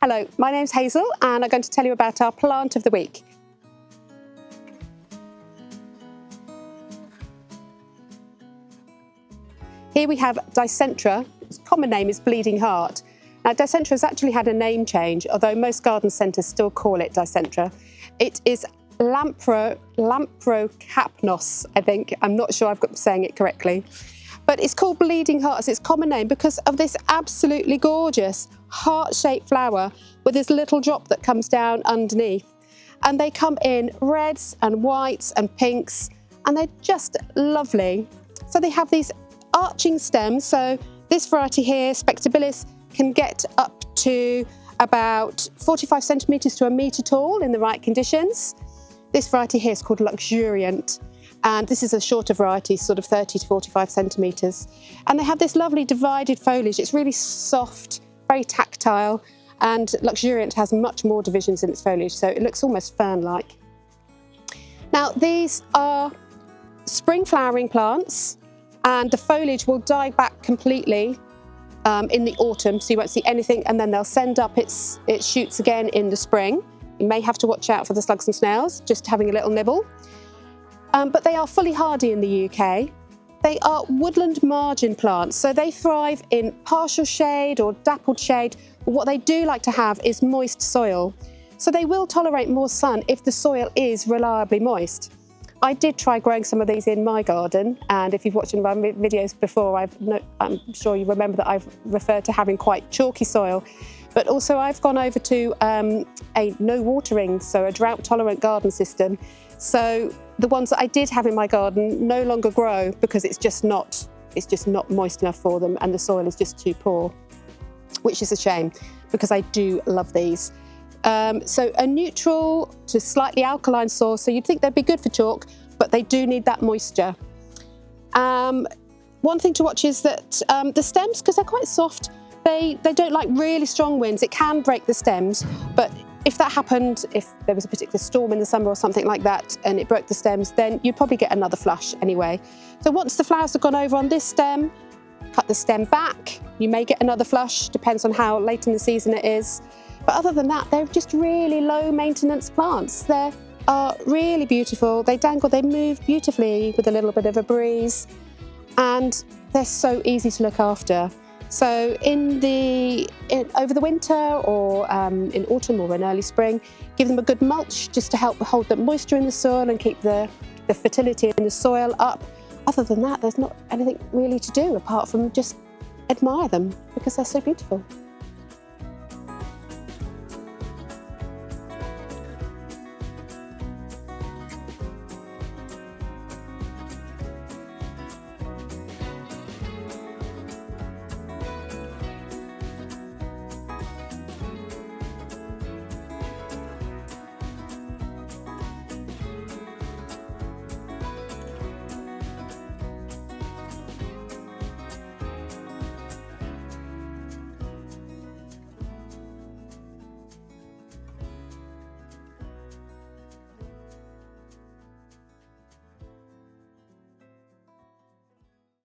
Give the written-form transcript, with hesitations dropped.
Hello, my name's Hazel and I'm going to tell you about our plant of the week. Here we have Dicentra. Its common name is bleeding heart. Now Dicentra has actually had a name change, although most garden centres still call it Dicentra. It is Lamprocapnos, I think. I'm not sure I've got saying it correctly. But it's called bleeding heart as its common name because of this absolutely gorgeous heart-shaped flower with this little drop that comes down underneath. And they come in reds and whites and pinks, and they're just lovely. So they have these arching stems. So this variety here, Spectabilis, can get up to about 45 centimetres to a metre tall in the right conditions. This variety here is called Luxuriant. And this is a shorter variety, sort of 30 to 45 centimetres. And they have this lovely divided foliage. It's really soft, very tactile, and Luxuriant has much more divisions in its foliage, so it looks almost fern-like. Now, these are spring flowering plants, and the foliage will die back completely in the autumn, so you won't see anything, and then they'll send up its shoots again in the spring. You may have to watch out for the slugs and snails, just having a little nibble. But they are fully hardy in the UK. They are woodland margin plants, so they thrive in partial shade or dappled shade, but what they do like to have is moist soil. So they will tolerate more sun if the soil is reliably moist. I did try growing some of these in my garden, and if you've watched my videos before, I'm sure you remember that I've referred to having quite chalky soil. But also I've gone over to a no watering, so a drought tolerant garden system. So the ones that I did have in my garden no longer grow because it's just not moist enough for them, and the soil is just too poor, which is a shame because I do love these. So a neutral to slightly alkaline soil, so you'd think they'd be good for chalk, but they do need that moisture. One thing to watch is that the stems, because they're quite soft, they don't like really strong winds. It can break the stems, but if that happened, if there was a particular storm in the summer or something like that and it broke the stems, then you'd probably get another flush anyway. So once the flowers have gone over on this stem, cut the stem back. You may get another flush, depends on how late in the season it is. But other than that, they're just really low maintenance plants. They are really beautiful. They dangle, they move beautifully with a little bit of a breeze, and they're so easy to look after. So over the winter or in autumn or in early spring, give them a good mulch just to help hold the moisture in the soil and keep the fertility in the soil up. Other than that, there's not anything really to do apart from just admire them because they're so beautiful.